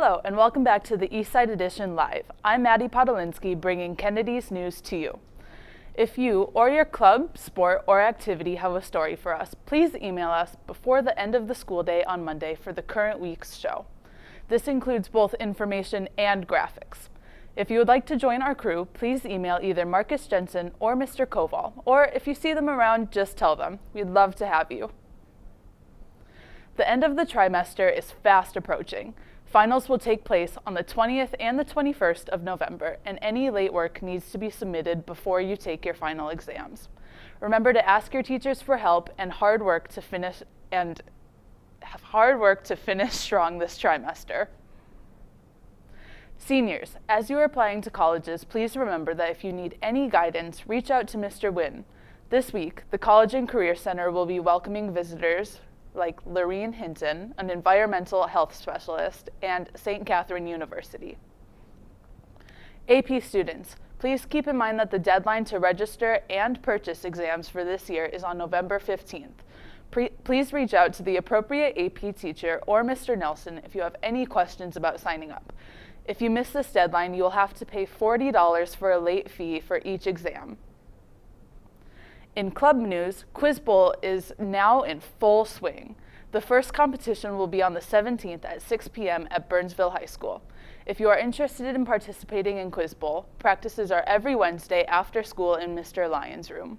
Hello, and welcome back to the Eastside Edition Live. I'm Maddie Podolinsky, bringing Kennedy's news to you. If you or your club, sport, or activity have a story for us, please email us before the end of the school day on Monday for the current week's show. This includes both information and graphics. If you would like to join our crew, please email either Marcus Jensen or Mr. Koval, or if you see them around, just tell them. We'd love to have you. The end of the trimester is fast approaching. Finals will take place on the 20th and the 21st of November, and any late work needs to be submitted before you take your final exams. Remember to ask your teachers for help and have hard work to finish strong this trimester. Seniors, as you are applying to colleges, please remember that if you need any guidance, reach out to Mr. Wynn. This week, the College and Career Center will be welcoming visitors like Lorene Hinton, an environmental health specialist, and St. Catherine University. AP students, please keep in mind that the deadline to register and purchase exams for this year is on November 15th. Please reach out to the appropriate AP teacher or Mr. Nelson if you have any questions about signing up. If you miss this deadline, you will have to pay $40 for a late fee for each exam. In club news, Quiz Bowl is now in full swing. The first competition will be on the 17th at 6 p.m. at Burnsville High School. If you are interested in participating in Quiz Bowl, practices are every Wednesday after school in Mr. Lyons' room.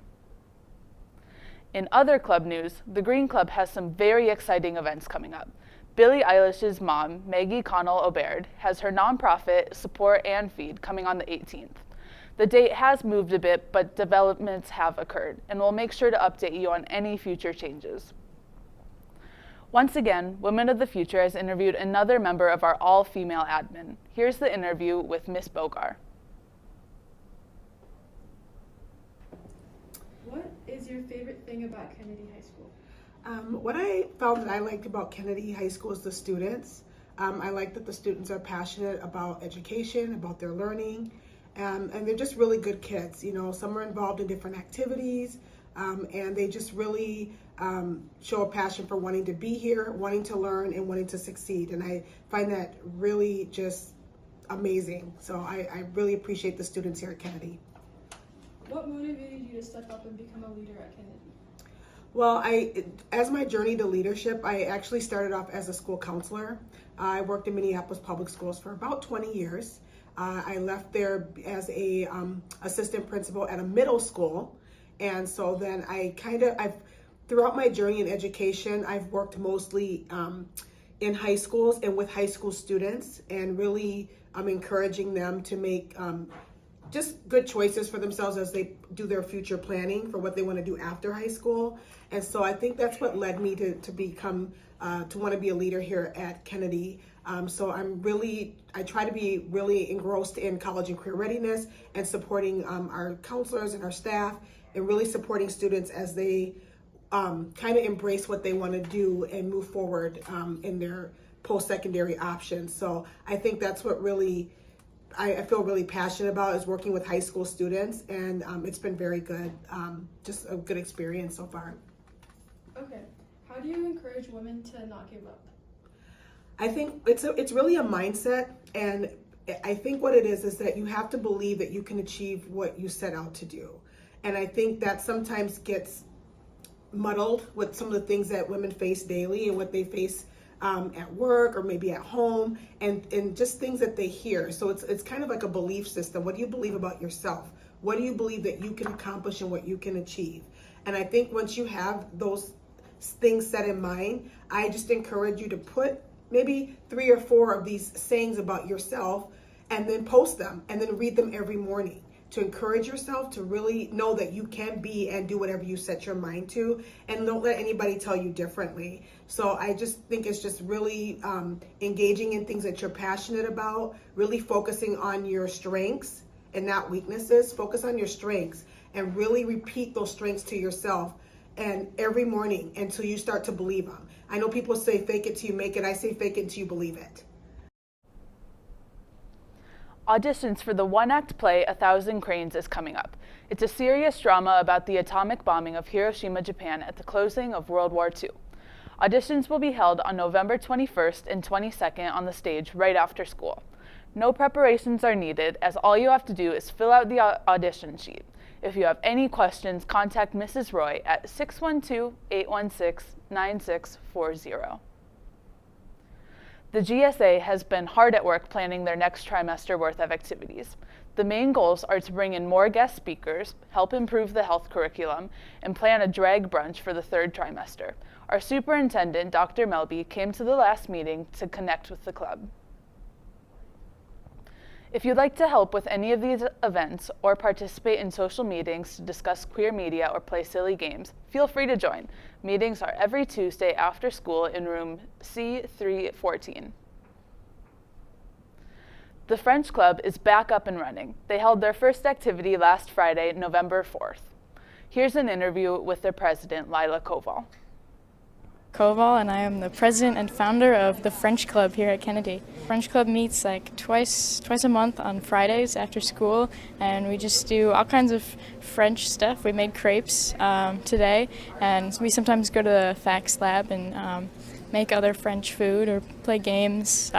In other club news, the Green Club has some very exciting events coming up. Billie Eilish's mom, Maggie Connell-Obaird, has her nonprofit Support and Feed coming on the 18th. The date has moved a bit, but developments have occurred, and we'll make sure to update you on any future changes. Once again, Women of the Future has interviewed another member of our all-female admin. Here's the interview with Miss Bogar. What is your favorite thing about Kennedy High School? What I found that I liked about Kennedy High School is the students. I like that the students are passionate about education, about their learning, and they're just really good kids. You know, some are involved in different activities, and they just really show a passion for wanting to be here, wanting to learn, and wanting to succeed. And I find that really just amazing. So I really appreciate the students here at Kennedy. What motivated you to step up and become a leader at Kennedy? Well, as my journey to leadership, I actually started off as a school counselor. I worked in Minneapolis Public Schools for about 20 years. I left there as a assistant principal at a middle school. And so then throughout my journey in education, I've worked mostly in high schools and with high school students, and really encouraging them to make just good choices for themselves as they do their future planning for what they want to do after high school. And so I think that's what led me to want to be a leader here at Kennedy. So I try to be really engrossed in college and career readiness and supporting our counselors and our staff, and really supporting students as they kind of embrace what they want to do and move forward in their post-secondary options. So I think that's what really I feel really passionate about, is working with high school students, and it's been very good, just a good experience so far. Okay, how do you encourage women to not give up? I think it's really a mindset, and I think what it is that you have to believe that you can achieve what you set out to do. And I think that sometimes gets muddled with some of the things that women face daily and what they face at work or maybe at home, and just things that they hear. So it's kind of like a belief system. What do you believe about yourself? What do you believe that you can accomplish and what you can achieve? And I think once you have those things set in mind, I just encourage you to put maybe 3 or 4 of these sayings about yourself, and then post them, and then read them every morning, to encourage yourself to really know that you can be and do whatever you set your mind to, and don't let anybody tell you differently. So I just think it's just really engaging in things that you're passionate about, really focusing on your strengths and not weaknesses. Focus on your strengths and really repeat those strengths to yourself, and every morning until you start to believe them. I know people say fake it till you make it. I say fake it till you believe it. Auditions for the one-act play 1,000 Cranes is coming up. It's a serious drama about the atomic bombing of Hiroshima, Japan at the closing of World War II. Auditions will be held on November 21st and 22nd on the stage right after school. No preparations are needed, as all you have to do is fill out the audition sheet. If you have any questions, contact Mrs. Roy at 612-816-9640. The GSA has been hard at work planning their next trimester worth of activities. The main goals are to bring in more guest speakers, help improve the health curriculum, and plan a drag brunch for the third trimester. Our superintendent, Dr. Melby, came to the last meeting to connect with the club. If you'd like to help with any of these events or participate in social meetings to discuss queer media or play silly games, feel free to join. Meetings are every Tuesday after school in room C314. The French Club is back up and running. They held their first activity last Friday, November 4th. Here's an interview with their president, Lila Koval. Koval, and I am the president and founder of the French Club here at Kennedy. French Club meets like twice a month on Fridays after school, and we just do all kinds of French stuff. We made crepes today, and we sometimes go to the fax lab and make other French food or play games.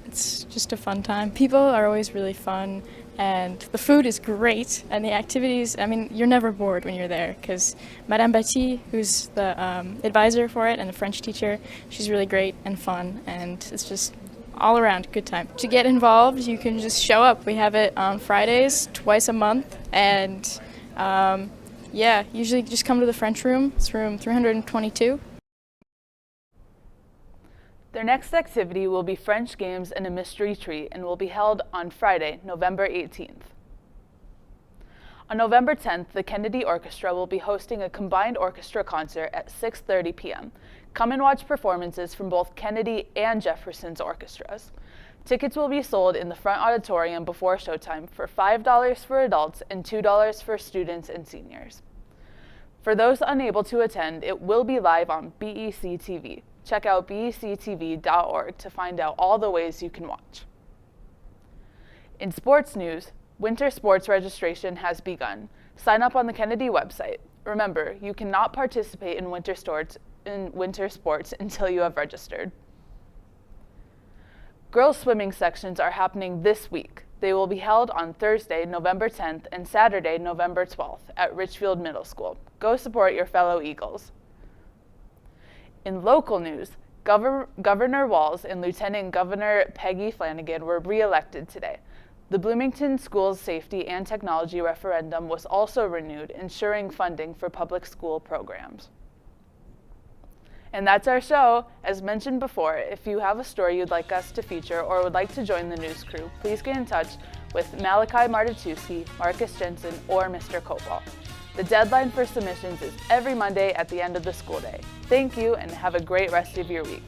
It's just a fun time. People are always really fun, and the food is great, and the activities, I mean, you're never bored when you're there, because Madame Bati, who's the advisor for it and the French teacher, she's really great and fun, and it's just all around good time. To get involved, you can just show up. We have it on Fridays, twice a month, and yeah, usually just come to the French room. It's room 322. Their next activity will be French games and a mystery tree and will be held on Friday, November 18th. On November 10th, the Kennedy Orchestra will be hosting a combined orchestra concert at 6:30 p.m. Come and watch performances from both Kennedy and Jefferson's orchestras. Tickets will be sold in the front auditorium before showtime for $5 for adults and $2 for students and seniors. For those unable to attend, it will be live on BEC TV. Check out bectv.org to find out all the ways you can watch. In sports news, winter sports registration has begun. Sign up on the Kennedy website. Remember, you cannot participate in winter sports until you have registered. Girls' swimming sections are happening this week. They will be held on Thursday, November 10th and Saturday, November 12th at Richfield Middle School. Go support your fellow Eagles. In local news, Governor Walz and Lieutenant Governor Peggy Flanagan were re-elected today. The Bloomington Schools Safety and Technology referendum was also renewed, ensuring funding for public school programs. And that's our show. As mentioned before, if you have a story you'd like us to feature or would like to join the news crew, please get in touch with Malachi Martuszewski, Marcus Jensen, or Mr. Koval. The deadline for submissions is every Monday at the end of the school day. Thank you and have a great rest of your week.